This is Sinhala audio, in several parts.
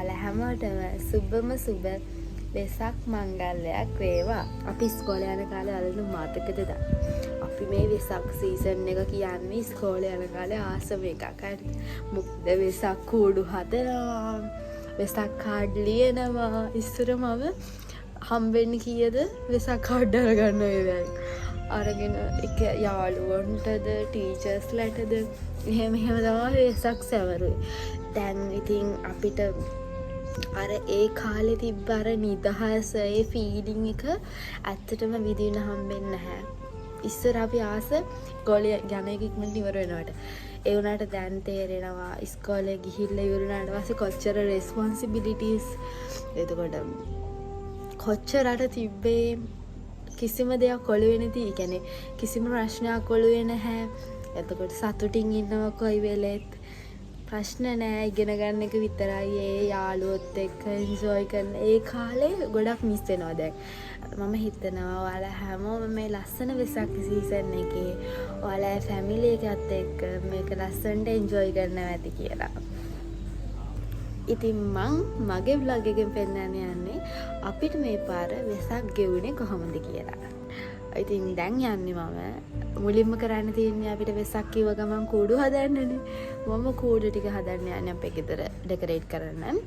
ඔයාලා හැමෝටම සුබම සුබ වෙසක් මංගල්‍යයක් වේවා. අපි ඉස්කෝලේ යන කාලේ අලුත් මතකද දා. අපි මේ වෙසක් සීසන් එක කියන්නේ ඉස්කෝලේ යන කාලේ ආසම එකක්. හරි. මොකද වෙසක් කූඩු හදනවා. වෙසක් කාඩ් ලියනවා. ඉස්සරමම හම්බෙන්නේ කීයද? වෙසක් කාඩ් අරගන්න වේවයි. අරගෙන එක යාළුවන්ටද ටීචර්ස්ලටද එහෙම තමයි වෙසක් සැවරුවේ. දැන් ඉතින් අපිට අර ඒ කාලේ තිබ්බ අර නිදහස ඒ ෆීලිං එක ඇත්තටම විඳින්න හම්බෙන්නේ නැහැ. ඉස්සර අපි ආස ඉස්කෝලේ යන එක ඉක්මනට ඉවර වෙනවට. ඒ වුණාට දැන් තේරෙනවා ඉස්කෝලේ ගිහිල්ලා ඉවර වුණාට පස්සේ කොච්චර රෙස්පොන්සිබිලිටිස් එතකොට කොච්චරට තිබ්බේ කිසිම දෙයක් ඔළුවේ නැති. ඒ කියන්නේ කිසිම ප්‍රශ්නයක් ඔළුවේ නැහැ. එතකොට සතුටින් ඉන්නවා කොයි වෙලෙත්. ප්‍රශ්න නෑ. ඉගෙන ගන්න එක විතරයි. ඒ යාළුවොත් එක්ක එන්ජොයි කරන ඒ කාලේ ගොඩක් මිස් වෙනවා දැන්. මම හිතනවා ඔයාලා හැමෝම මේ ලස්සන වෙසක් සීසන් එකේ ඔයාලා ෆැමිලි එකත් එක්ක මේක ලස්සනට එන්ජොයි කරනවා ඇති කියලා. ඉතින් මගේ vlog එකෙන් පෙන්නන්න යන්නේ අපිට මේ පාර වෙසක් ගෙවුනේ කොහොමද කියලා. ඉතින් දැන් යන්නේ මම මුලින්ම කරන්න තියෙන්නේ අපිට වෙසක් කිව්ව ගමන් කූඩු හදන්නනේ. මම කූඩු ටික හදන්න යන්නේ අපේ ගෙදර ඩෙකොරේට් කරන්න.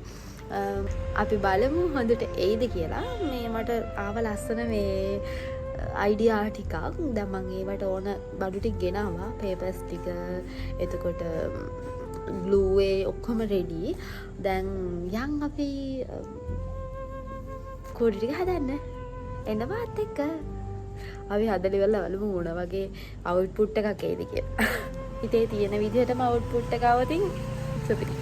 අපි බලමු හොඳට එයිද කියලා. මේ මට ආව ලස්සන මේ අයිඩියා ටිකක්. දැන් මම ඒවට ඕන බඩු ටික ගෙනාවා. පේපර්ස් ටික එතකොට ග්ලූ ඒ ඔක්කොම රෙඩි. දැන් යන් අපි කූඩු ටික හදන්න. එන්න මාත් එක්ක. අපි හදලා ඉවරලා බලමු මොන වගේ අවුට්පුට් එකක් එයිද කියලා. හිතේ තියෙන විදිහටම අවුට්පුට් එක આવතින් සුපිරි.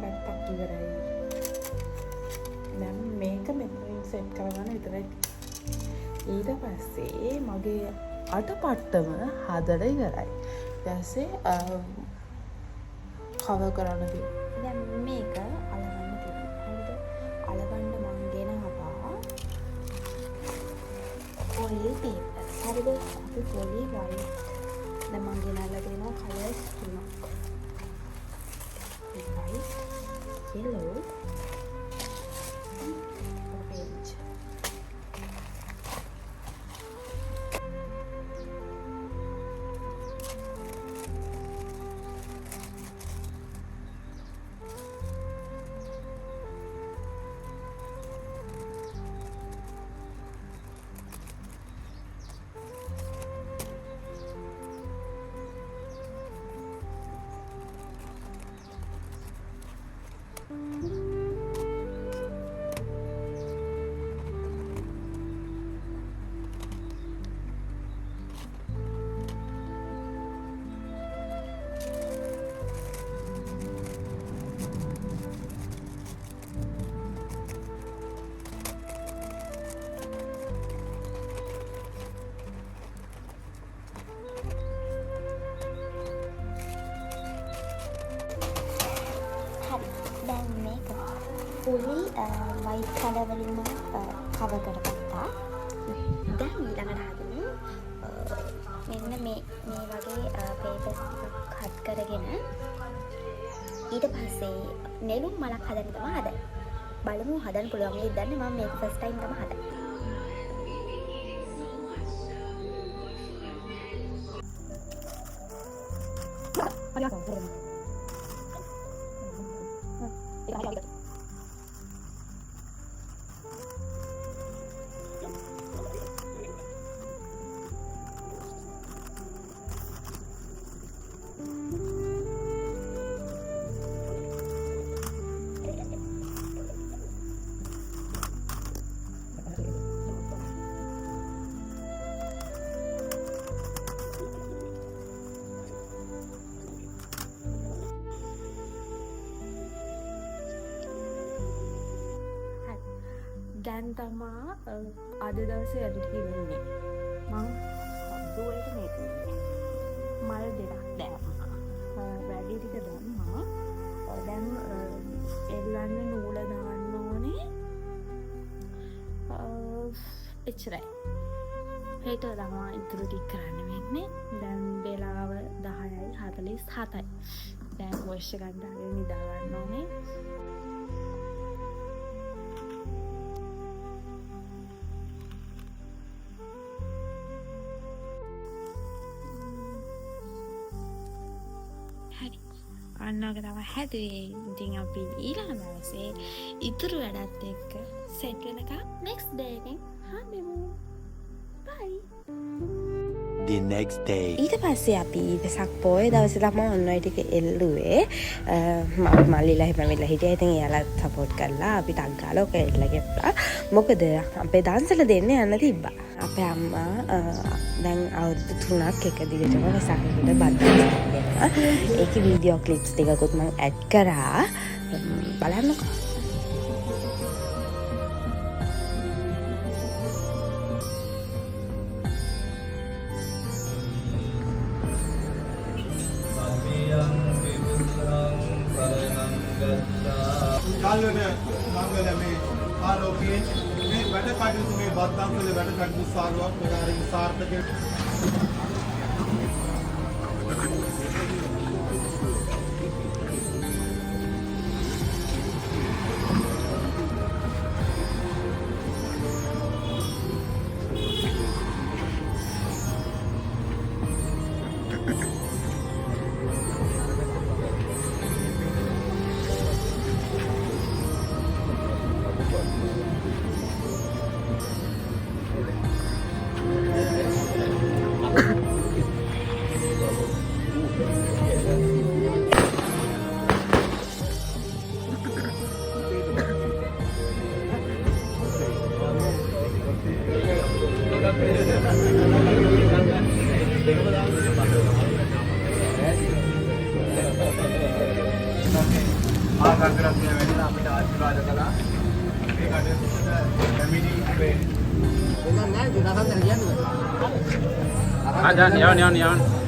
පැත්තක් ඉවරයි. දැන් මේක මෙතනින් සෙට් කරගන්න විතරයි. ඊට පස්සේ මගේ අටපට්ටම හදලා ඉවරයි. ඊපස්සේ කවර් කරන්න තියෙනවා. දැන් මේක අලවන්න තියෙනවා. හරිද? අලවන්න මම ගෙනාවා ඔයිල් පේපර්. හරිද? අපි පොලි වයිට්. දැන් මම ගෙනල්ලා තියෙනවා කලර්ස් තුනක්. White, yellow, orange. fully white colour වලින්ම cover කරගත්තා. දැන් ඊළඟට හදන්නේ මෙන්න මේ වගේ papers ටිකක් cut කරගෙන ඊට පස්සේ නෙළුම් මලක් හදන්න තමයි හදන්නේ. බලමු හදන්න පුළුවන් වෙයිද දන්නේ. මම මේක first time තමයි හදන්නේ. දැන් තමා අද දවසේ වැඩට වෙන්නේ මං හද්දුවලට මේතුන්නේ මල් දෙකක් දැම්මා වැඩි ටික දැම්මා දැන් එල්ලන්න නූල දාන්න ඕනේ එච්චරයි හෙට තමා ඉතුරු ටික කරන්න වෙන්නේ දැන් වෙලාව 10:47යි දැන් වොෂ් එක ගන්න නිදා ගන්න ඕනේ අන්නක තම හැදුවේ ඉතින් අපි ඊළඟ දවසේ ඉතුරු වැඩත් එක්ක සෙට් වෙනකම් next day එකෙන් හම්බෙමු bye the next day ඊට පස්සේ අපි වෙසක් පොයේ දවසේ තමයි ඔන්න ඔය ටික එල්ලුවේ මල්ලිලා හැමෙලා හිටියා ඉතින් එයාලා සපෝට් කරලා අපි ටක් ගාලා ඔක එල්ල ගෙප්පා මොකද අපේ දන්සල දෙන්න යන්න තිබ්බා අපේ අම්මා දැන් අවුරුදු 3ක් එක දිගටම වෙසක්කට බත් දෙනවා ඒකේ වීඩියෝ ක්ලිප්ස් ටිකකුත් මම ඇඩ් කරා බලන්නකෝ මේ ආලෝකයේ මේ වැඩ කටයුතු මේ බද්දන්කල වැඩ කටයුතු සාර්ථක වෙනාරින් සාර්ථක ආකාරයක් වෙනවා අපිට ආශිර්වාද කළා මේ කටයුතුට කැමිනි වේ එන්න නෑ දිනකට කියන්නේ යන්න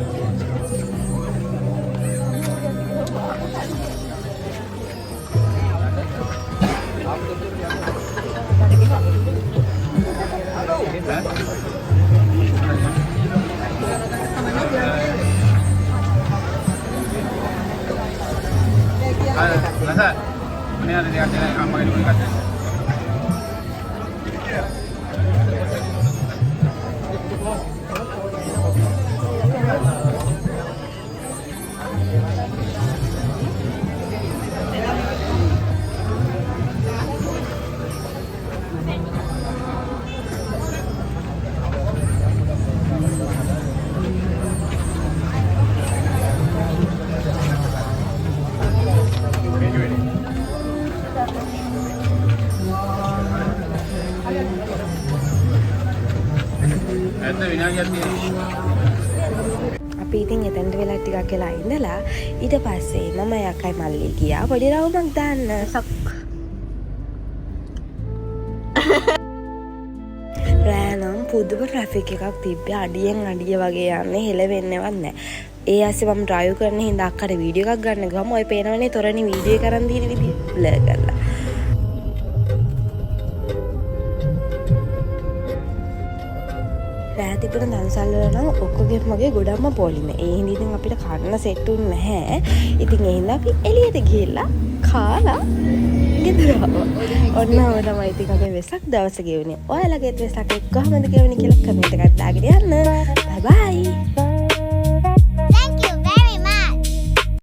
Nasa, ini ada di atas kamar ini katanya. අපි ඉතින් එතනට වෙලා ටිකක් වෙලා ඉඳලා ඊට පස්සේ මම යකයි මල්ලි ගියා පොඩි රවුමක් දාන්න රෑනම් පුදුම ට්‍රැෆික් එකක් තිබ්බේ අඩියෙන් අඩිය වගේ යන්නේ හෙලවෙන්නේවත් නැහැ ඒ ඇස්සේ මම ඩ්‍රයිව් කරන හින්දා අක්කට වීඩියෝ එකක් ගන්න ගියාම ඔය පේනවනේ තොරණි වීඩියෝ එක කරන් තියෙන විදිය බ්ලර් කරලා රෑ තිබුණ දන්සල් වල නම් ඔක්කොගෙම මගේ ගොඩක්ම පොලිම. ඒ හින්දා ඉතින් අපිට කන්න සෙට් උන්නේ නැහැ. ඉතින් ඒ හින්දා අපි එළියට ගිහලා කාලා ගෙදර ආවා. ඔන්නම තමයි ඉතින් අපේ වෙසක් දවස ගෙවුනේ. ඔයාලගේ වෙසක් එක්ක කොහමද ගෙවුනේ කියලා කමෙන්ට් එකක් දාගෙන යන්න. බයි බයි.